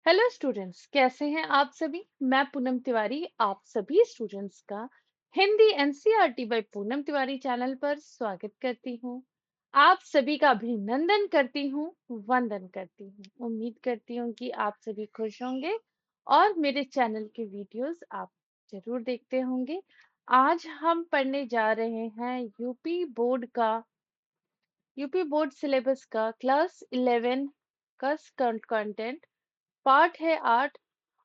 Hello students, कैसे हैं आप सभी। मैं पूनम तिवारी आप सभी स्टूडेंट्स का Hindi NCERT by Poonam Tiwari channel पर स्वागत करती हूँ। आप सभी का अभिनंदन करती हूँ, वंदन करती हूँ। उम्मीद करती हूँ कि आप सभी खुश होंगे और मेरे चैनल के वीडियोस आप जरूर देखते होंगे। आज हम पढ़ने जा रहे हैं यूपी बोर्ड सिलेबस का क्लास 11 का कंटेंट। पाठ है 8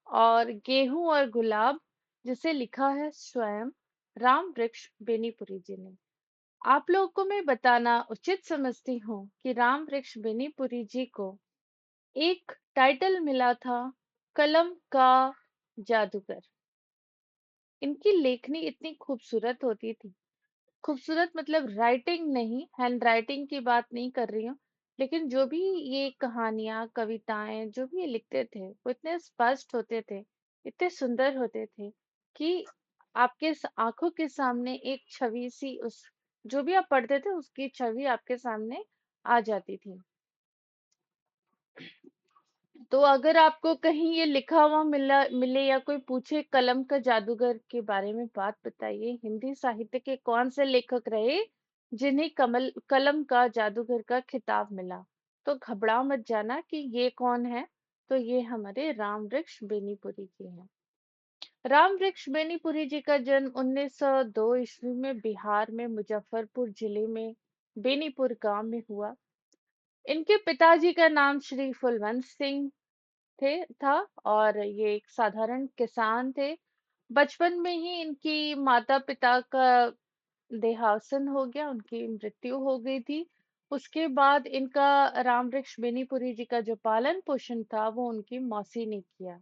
और गेहूं और गुलाब, जिसे लिखा है स्वयं राम वृक्ष बेनीपुरी जी ने। आप लोगों को मैं बताना उचित समझती हूँ कि राम वृक्ष बेनीपुरी जी को एक टाइटल मिला था, कलम का जादूगर। इनकी लेखनी इतनी खूबसूरत होती थी। खूबसूरत मतलब राइटिंग नहीं, हैंड राइटिंग की बात नहीं कर रही हूँ, लेकिन जो भी ये कहानियां कविताएं जो भी ये लिखते थे वो इतने स्पष्ट होते थे, इतने सुंदर होते थे कि आपके आंखों के सामने एक छवि सी उस जो भी आप पढ़ते थे उसकी छवि आपके सामने आ जाती थी। तो अगर आपको कहीं ये लिखा हुआ मिले या कोई पूछे कलम का जादूगर के बारे में, बात बताइए हिंदी साहित्य के कौन से लेखक रहे जिन्हें कलम का जादूगर का खिताब मिला, तो घबरा मत जाना कि ये कौन है। तो ये हमारे राम वृक्ष बेनीपुरी जी हैं। राम वृक्ष बेनीपुरी जी का जन्म 1902 ईस्वी में बिहार में मुजफ्फरपुर जिले में बेनीपुर गांव में हुआ। इनके पिताजी का नाम श्री फुलवंत सिंह था और ये एक साधारण किसान थे। बचपन में ही इनकी माता पिता का देहावसान हो गया, उनकी मृत्यु हो गई थी। उसके बाद इनका राम वृक्ष बेनीपुरी जी का जो पालन पोषण था वो उनकी मौसी ने किया।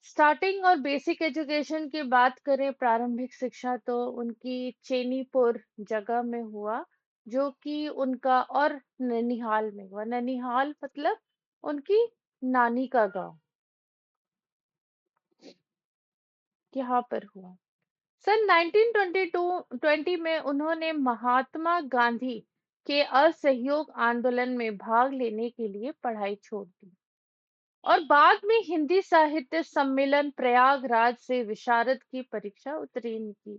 स्टार्टिंग और बेसिक एजुकेशन की बात करें, प्रारंभिक शिक्षा तो उनकी चेनीपुर जगह में हुआ, जो कि उनका, और ननिहाल में हुआ। ननिहाल मतलब उनकी नानी का गांव, यहाँ पर हुआ। सन 1920 में उन्होंने महात्मा गांधी के असहयोग आंदोलन में भाग लेने के लिए पढ़ाई छोड़ दी और बाद में हिंदी साहित्य सम्मेलन प्रयागराज से विशारद की परीक्षा उत्तीर्ण की।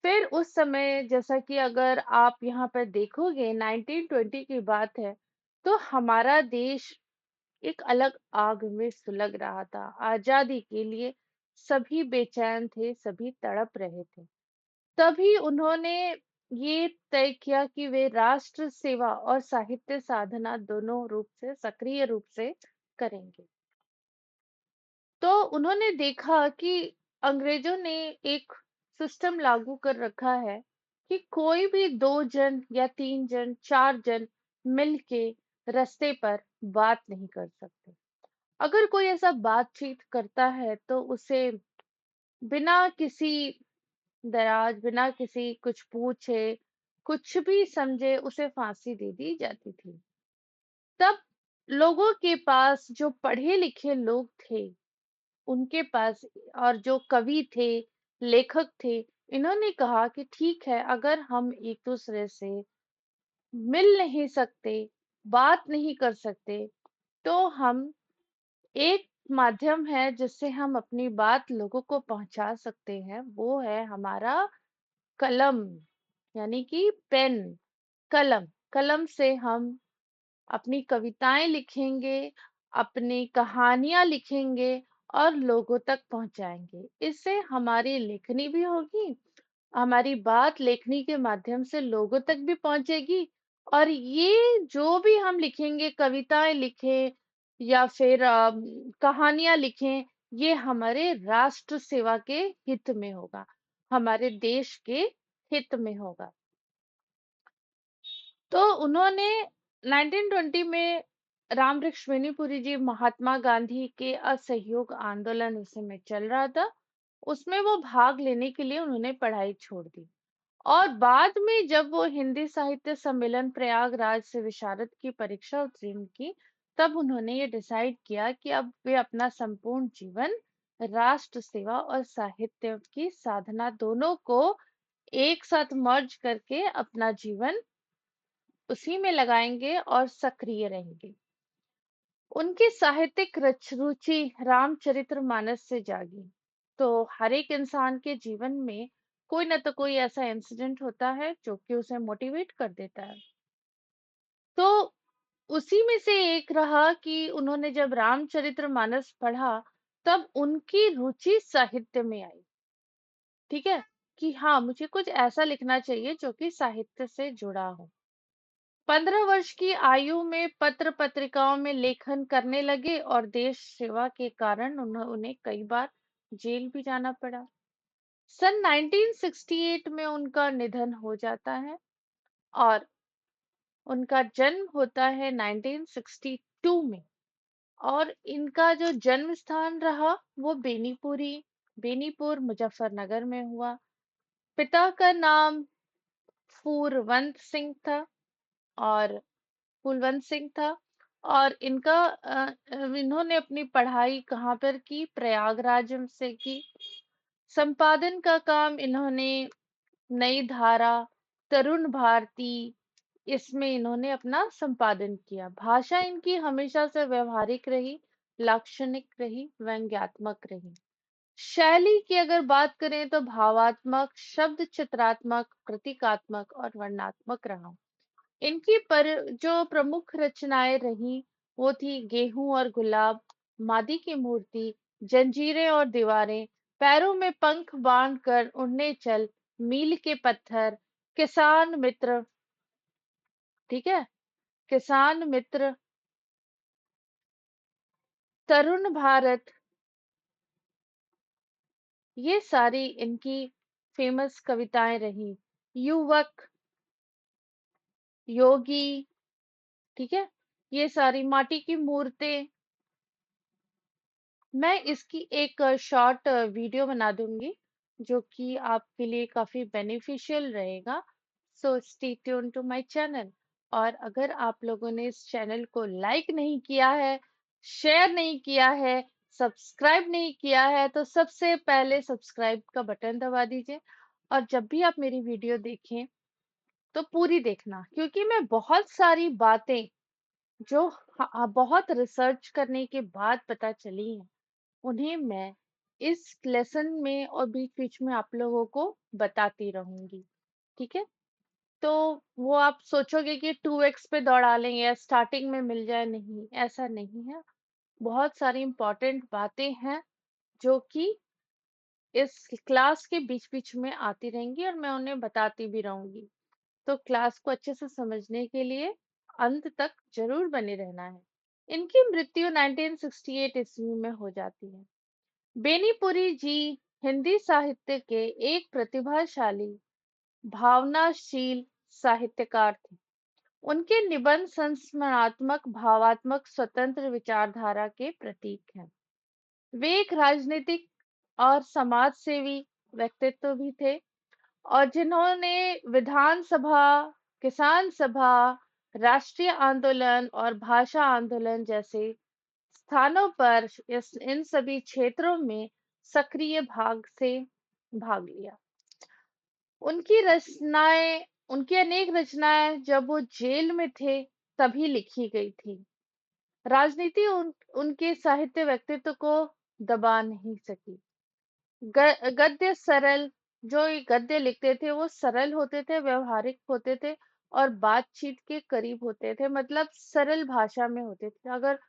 फिर उस समय, जैसा कि अगर आप यहाँ पर देखोगे, 1920 की बात है, तो हमारा देश एक अलग आग में सुलग रहा था। आजादी के लिए सभी बेचैन थे, सभी तड़प रहे थे। तभी उन्होंने ये तय किया कि वे राष्ट्र सेवा और साहित्य साधना दोनों रूप से, सक्रिय रूप से करेंगे। तो उन्होंने देखा कि अंग्रेजों ने एक सिस्टम लागू कर रखा है कि कोई भी दो जन या तीन जन, चार जन मिलके रास्ते पर बात नहीं कर सकते। अगर कोई ऐसा बातचीत करता है तो उसे बिना किसी दराज, बिना किसी कुछ पूछे, कुछ भी समझे, उसे फांसी दे दी जाती थी। तब लोगों के पास, जो पढ़े लिखे लोग थे उनके पास, और जो कवि थे, लेखक थे, इन्होंने कहा कि ठीक है, अगर हम एक दूसरे से मिल नहीं सकते, बात नहीं कर सकते, तो हम एक माध्यम है जिससे हम अपनी बात लोगों को पहुंचा सकते हैं, वो है हमारा कलम, यानी कि पेन। कलम, कलम से हम अपनी कविताएं लिखेंगे, अपनी कहानियां लिखेंगे और लोगों तक पहुंचाएंगे। इससे हमारी लेखनी भी होगी, हमारी बात लेखनी के माध्यम से लोगों तक भी पहुंचेगी। और ये जो भी हम लिखेंगे, कविताएं लिखें या फिर कहानियां लिखें, ये हमारे राष्ट्र सेवा के हित में होगा, हमारे देश के हित में होगा। तो उन्होंने 1920 में, राम वृक्ष बेनीपुरी जी, महात्मा गांधी के असहयोग आंदोलन उस समय चल रहा था, उसमें वो भाग लेने के लिए उन्होंने पढ़ाई छोड़ दी। और बाद में जब वो हिंदी साहित्य सम्मेलन प्रयागराज से विशारद की परीक्षा उत्तीर्ण की, तब उन्होंने ये डिसाइड किया कि अब वे अपना संपूर्ण जीवन राष्ट्र सेवा और साहित्य की साधना दोनों को एक साथ मर्ज करके अपना जीवन उसी में लगाएंगे और सक्रिय रहेंगे। उनकी साहित्यिक रुचि रामचरितमानस से जागी। तो हर एक इंसान के जीवन में कोई ना तो कोई ऐसा इंसिडेंट होता है जो कि उसे मोटिवेट कर देता है। तो उसी में से एक रहा कि उन्होंने जब रामचरितमानस पढ़ा, तब उनकी रुचि साहित्य में आई। ठीक है, कि हाँ, मुझे कुछ ऐसा लिखना चाहिए जो कि साहित्य से जुड़ा हो। 15 वर्ष की आयु में पत्र पत्रिकाओं में लेखन करने लगे और देश सेवा के कारण उन्हें कई बार जेल भी जाना पड़ा। सन 1968 में उनका निधन हो जाता है और उनका जन्म होता है 1962 में। और इनका जो जन्म स्थान रहा वो बेनीपुर मुजफ्फरनगर में हुआ। पिता का नाम फूलवंत सिंह था और कुलवंत सिंह था। और इन्होंने अपनी पढ़ाई कहाँ पर की? प्रयागराज से की। संपादन का काम इन्होंने नई धारा, तरुण भारती, इसमें इन्होंने अपना संपादन किया। भाषा इनकी हमेशा से व्यवहारिक रही, लाक्षणिक रही, व्यंग्यात्मक रही। शैली की अगर बात करें तो भावात्मक, शब्द चित्रात्मक, प्रतीकात्मक और वर्णनात्मक रहा। इनकी पर जो प्रमुख रचनाएं रही वो थी गेहूं और गुलाब, मादी की मूर्ति, जंजीरें और दीवारें, पैरों में पंख बांध कर उड़ने चल, मील के पत्थर, किसान मित्र। ठीक है, किसान मित्र, तरुण भारत, ये सारी इनकी फेमस कविताएं रही। युवक, योगी, ठीक है, ये सारी माटी की मूर्तें। मैं इसकी एक शॉर्ट वीडियो बना दूंगी जो कि आपके लिए काफी बेनिफिशियल रहेगा। So stay tune to my channel. और अगर आप लोगों ने इस चैनल को लाइक नहीं किया है, शेयर नहीं किया है, सब्सक्राइब नहीं किया है, तो सबसे पहले सब्सक्राइब का बटन दबा दीजिए। और जब भी आप मेरी वीडियो देखें तो पूरी देखना, क्योंकि मैं बहुत सारी बातें जो बहुत रिसर्च करने के बाद पता चली हैं, उन्हें मैं इस लेसन में और बीच-बीच में आप लोगों को बताती रहूंगी। ठीक है? तो वो आप सोचोगे कि 2x पे दौड़ा लेंगे या स्टार्टिंग में मिल जाए, नहीं, ऐसा नहीं है। बहुत सारी इंपॉर्टेंट बातें हैं जो कि इस क्लास के बीच-बीच में आती रहेंगी और मैं उन्हें बताती भी रहूंगी। तो क्लास को अच्छे से समझने के लिए अंत तक जरूर बने रहना है। इनकी मृत्यु 1968 ईस्वी में हो जाती है। बेनीपुरी जी हिंदी साहित्य के एक प्रतिभाशाली, भावनाशील साहित्यकार थे। उनके निबंध संस्मरणात्मक, भावात्मक, स्वतंत्र विचारधारा के प्रतीक हैं। वे एक राजनीतिक और समाज सेवी व्यक्तित्व भी थे और जिन्होंने विधानसभा, किसान सभा, राष्ट्रीय आंदोलन और भाषा आंदोलन जैसे स्थानों पर इन सभी क्षेत्रों में सक्रिय भाग लिया। उनकी रचनाएं, उनकी अनेक रचनाएं जब वो जेल में थे तभी लिखी गई थी। राजनीति उनके साहित्य व्यक्तित्व को दबा नहीं सकी। गद्य सरल, जो ये गद्य लिखते थे वो सरल होते थे, व्यवहारिक होते थे और बातचीत के करीब होते थे, मतलब सरल भाषा में होते थे। अगर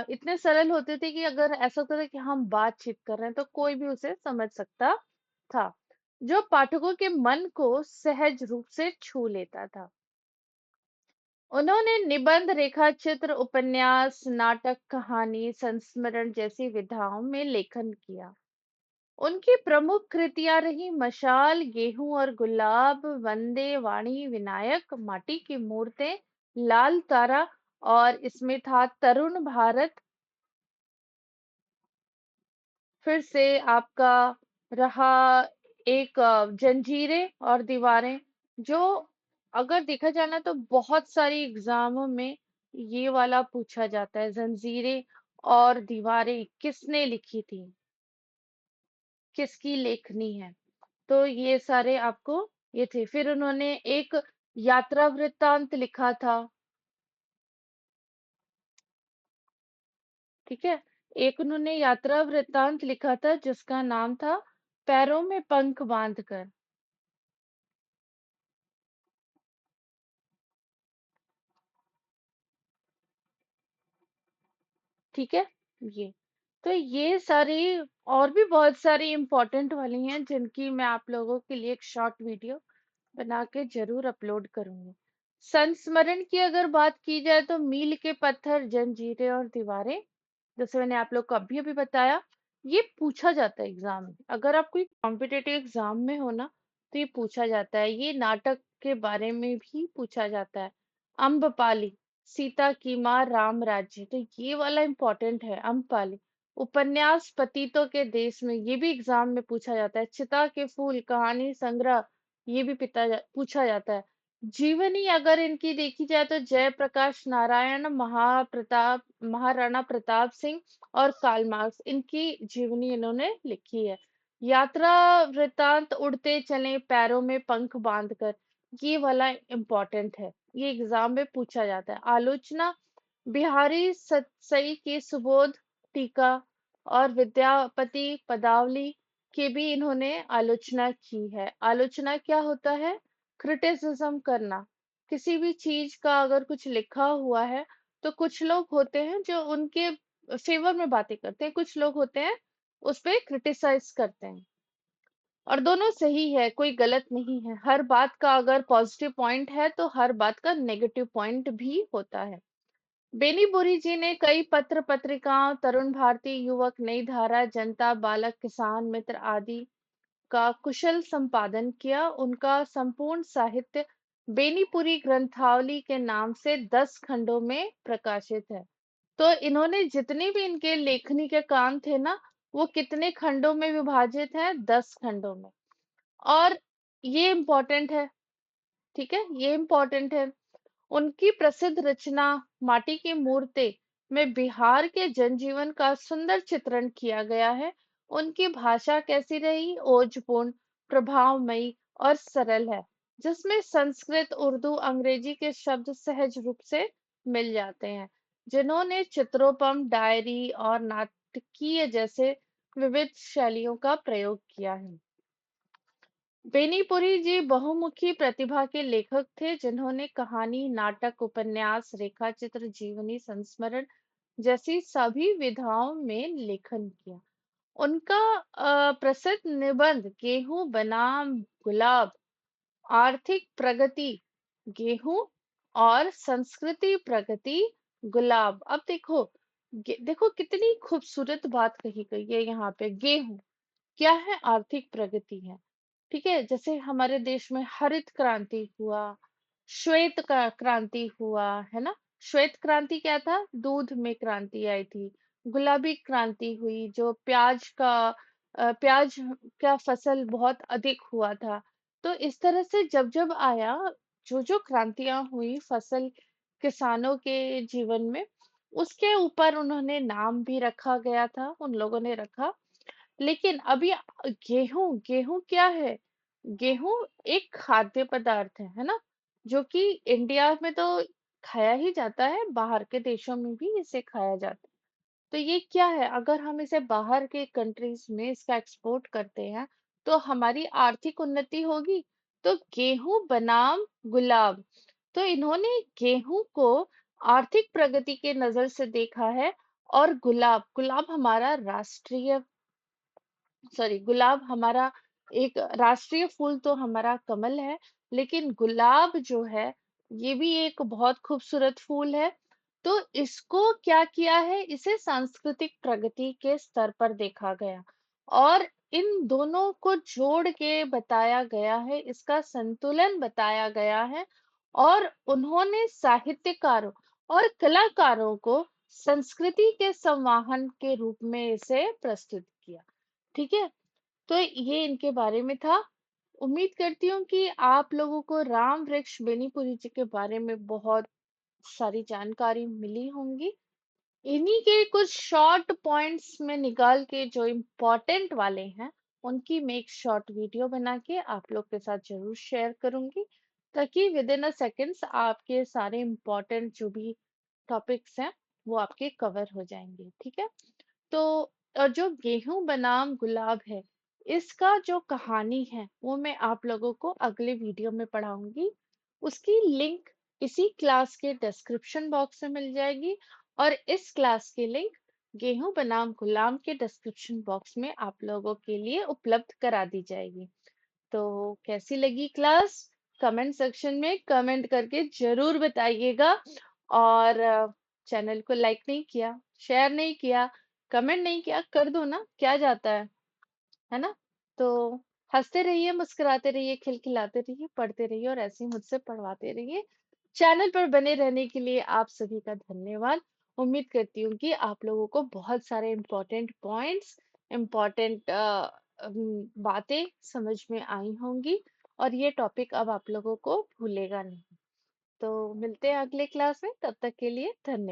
इतने सरल होते थे कि अगर ऐसा होता था कि हम बातचीत कर रहे हैं तो कोई भी उसे समझ सकता था, जो पाठकों के मन को सहज रूप से छू लेता था। उन्होंने निबंध, रेखाचित्र, उपन्यास, नाटक, कहानी, संस्मरण जैसी विधाओं में लेखन किया। उनकी प्रमुख कृतियां रही मशाल, गेहूं और गुलाब, वंदे वाणी, विनायक, माटी की मूर्तें, लाल तारा, और इसमें था तरुण भारत। फिर से आपका रहा एक जंजीरें और दीवारें, जो अगर देखा जाए ना तो बहुत सारी एग्जामों में ये वाला पूछा जाता है, जंजीरें और दीवारें किसने लिखी थी, किसकी लेखनी है। तो ये सारे आपको ये थे। फिर उन्होंने एक यात्रा वृत्तांत लिखा था। ठीक है। एक उन्होंने यात्रा वृत्तांत लिखा था जिसका नाम था पैरों में पंख बांध कर। ठीक है। ये तो ये सारी और भी बहुत सारी इम्पोर्टेंट वाली हैं जिनकी मैं आप लोगों के लिए एक शॉर्ट वीडियो बना के जरूर अपलोड करूंगी। संस्मरण की अगर बात की जाए तो मील के पत्थर, जंजीरें और दीवारें, जैसे मैंने आप लोग को अभी अभी बताया, ये पूछा जाता है एग्जाम में। अगर आप कोई कॉम्पिटेटिव एग्जाम में हो ना, तो ये पूछा जाता है। ये नाटक के बारे में भी पूछा जाता है। अम्बपाली, सीता की माँ राम राज्य, तो ये वाला इम्पोर्टेंट है। अम्बपाली उपन्यास, पतितों के देश में, ये भी एग्जाम में पूछा जाता है। चिता के फूल कहानी संग्रह, ये भी पूछा जाता है। जीवनी अगर इनकी देखी जाए तो जयप्रकाश नारायण, महाप्रताप, महाराणा प्रताप सिंह और कार्ल मार्क्स, इनकी जीवनी इन्होंने लिखी है। यात्रा वृतांत, उड़ते चले पैरों में पंख बांधकर, ये वाला इम्पोर्टेंट है। ये एग्जाम में पूछा जाता है। आलोचना, बिहारी सतसई की सुबोध टीका और विद्यापति पदावली की भी इन्होंने आलोचना की है। आलोचना क्या होता है? क्रिटिसिज्म करना। किसी भी चीज का अगर कुछ लिखा हुआ है तो कुछ लोग होते हैं जो उनके फेवर में बातें करते हैं, कुछ लोग होते हैं उस पे क्रिटिसाइज करते हैं। और दोनों सही है, कोई गलत नहीं है। हर बात का अगर पॉजिटिव पॉइंट है तो हर बात का नेगेटिव पॉइंट भी होता है। बेनी बुरी जी ने कई पत्र पत्रिकाओं, तरुण भारती, युवक, नई धारा, जनता, बालक, किसान मित्र आदि का कुशल संपादन किया। उनका संपूर्ण साहित्य बेनीपुरी ग्रंथावली के नाम से 10 खंडों में प्रकाशित है। तो इन्होंने जितने भी इनके लेखनी के काम थे ना, वो कितने खंडों में विभाजित हैं? 10 खंडों में। और ये इम्पोर्टेंट है। ठीक है, ये इम्पोर्टेंट है। उनकी प्रसिद्ध रचना माटी की मूर्तें में बिहार के जनजीवन का सुंदर चित्रण किया गया है। उनकी भाषा कैसी रही? ओजपूर्ण, प्रभावमयी और सरल है, जिसमें संस्कृत, उर्दू, अंग्रेजी के शब्द सहज रूप से मिल जाते हैं। जिन्होंने चित्रोपम, डायरी और नाटकीय जैसे विविध शैलियों का प्रयोग किया है। बेनीपुरी जी बहुमुखी प्रतिभा के लेखक थे जिन्होंने कहानी, नाटक, उपन्यास, रेखाचित्र, जीवनी, संस्मरण जैसी सभी विधाओं में लेखन किया। उनका प्रसिद्ध निबंध गेहूं बनाम गुलाब, आर्थिक प्रगति गेहूं और संस्कृति प्रगति गुलाब। अब देखो, देखो कितनी खूबसूरत बात कही गई है यहाँ पे। गेहूं क्या है? आर्थिक प्रगति है। ठीक है, जैसे हमारे देश में हरित क्रांति हुआ, श्वेत का क्रांति हुआ, है ना। श्वेत क्रांति क्या था? दूध में क्रांति आई थी। गुलाबी क्रांति हुई, जो प्याज का फसल बहुत अधिक हुआ था। तो इस तरह से जब जब आया, जो जो क्रांतियां हुई फसल किसानों के जीवन में, उसके ऊपर उन्होंने नाम भी रखा गया था, उन लोगों ने रखा। लेकिन अभी गेहूं, गेहूं क्या है? गेहूं एक खाद्य पदार्थ है ना, जो कि इंडिया में तो खाया ही जाता है, बाहर के देशों में भी इसे खाया जाता है। तो ये क्या है? अगर हम इसे बाहर के कंट्रीज में इसका एक्सपोर्ट करते हैं तो हमारी आर्थिक उन्नति होगी। तो गेहूं बनाम गुलाब, तो इन्होंने गेहूं को आर्थिक प्रगति के नजर से देखा है। और गुलाब, गुलाब हमारा राष्ट्रीय, सॉरी, गुलाब हमारा एक राष्ट्रीय फूल तो हमारा कमल है, लेकिन गुलाब जो है ये भी एक बहुत खूबसूरत फूल है। तो इसको क्या किया है? इसे सांस्कृतिक प्रगति के स्तर पर देखा गया और इन दोनों को जोड़ के बताया गया है, इसका संतुलन बताया गया है। और उन्होंने साहित्यकारों और कलाकारों को संस्कृति के संवाहन के रूप में इसे प्रस्तुत किया। ठीक है, तो ये इनके बारे में था। उम्मीद करती हूँ कि आप लोगों को राम वृक्ष बेनीपुरी जी के बारे में बहुत सारी जानकारी मिली होंगी। इन्हीं के कुछ शॉर्ट पॉइंट्स में निकाल के जो इम्पोर्टेंट वाले हैं, उनकी मैं एक शॉर्ट वीडियो बना के आप लोग के साथ जरूर शेयर करूंगी, ताकि विद इन अ सेकेंड्स आपके सारे इम्पोर्टेंट जो भी टॉपिक्स हैं वो आपके कवर हो जाएंगे। ठीक है। तो और जो गेहूं बनाम गुलाब है, इसका जो कहानी है वो मैं आप लोगों को अगले वीडियो में पढ़ाऊंगी। उसकी लिंक इसी क्लास के डिस्क्रिप्शन बॉक्स में मिल जाएगी, और इस क्लास की लिंक गेहूं बनाम गुलाम के डिस्क्रिप्शन बॉक्स में आप लोगों के लिए उपलब्ध करा दी जाएगी। तो कैसी लगी क्लास? कमेंट सेक्शन में कमेंट करके जरूर बताइएगा। और चैनल को लाइक नहीं किया, शेयर नहीं किया, कमेंट नहीं किया, कर दो ना, क्या जाता है ना? तो हंसते रहिए, मुस्कुराते रहिए, खिलखिलाते रहिए, पढ़ते रहिए, और ऐसे ही मुझसे पढ़वाते रहिए। चैनल पर बने रहने के लिए आप सभी का धन्यवाद। उम्मीद करती हूँ कि आप लोगों को बहुत सारे इम्पोर्टेंट पॉइंट्स, इम्पोर्टेंट बातें समझ में आई होंगी, और ये टॉपिक अब आप लोगों को भूलेगा नहीं। तो मिलते हैं अगले क्लास में, तब तक के लिए धन्यवाद।